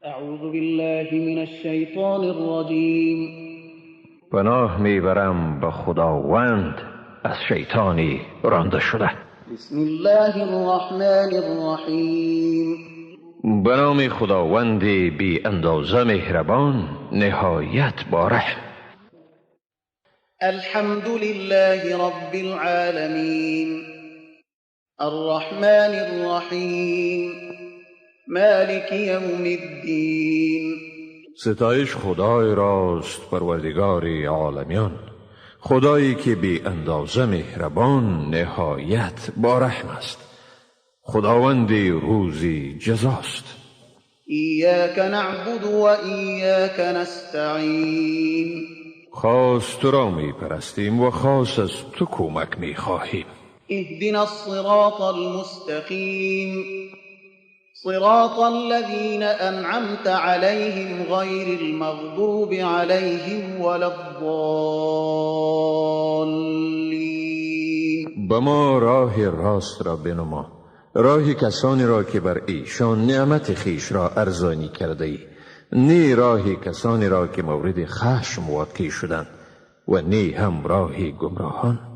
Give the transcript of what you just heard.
اعوذ بالله من الشیطان الرجیم. پناه میبرم به خداوند از شیطانی رانده شده. بسم الله الرحمن الرحیم. به نام خداوند بی اندازه مهربان نهایت بارحم. الحمد لله رب العالمین الرحمن الرحیم مالک یوم الدین. ستایش خدای راست، پروردگار عالمیان، خدایی که بی اندازه مهربان نهایت بارحم است، خداوند روزی جزاست. ایاک نعبد و ایاک نستعین. خاص تو را می پرستیم و خاص از تو کمک می خواهیم. اهدنا الصراط المستقیم صراط الذين أنعمت عليهم غير المغضوب عليهم ولا الضالين. به ما راه راست را بنما، راه کسانی را که بر ایشان نعمت خیش را ارزانی کرده ای، نی راه کسانی را که مورد خشم واقع شدند و نی هم راه گمراهان.